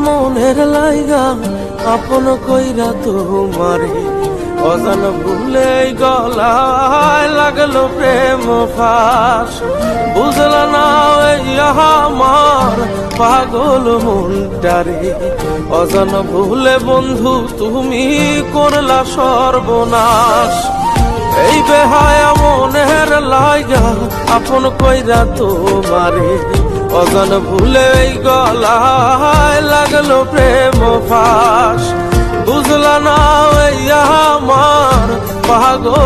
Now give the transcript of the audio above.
মনের লাইগা আপন কইরা তোমারে অজান ভুলে গলায় লাগলো প্রেম ফাঁস। বুঝলা না এই আমার পাগল মনটারে, অজান ভুলে বন্ধু তুমি করলা সর্বনাশ। এই বেহায়া মনের লাইগা আপন কইরা তোমারে অজান ভুলে গলায় লাগলো প্রেম ফাঁস। বুঝলা না এই আমার পাগল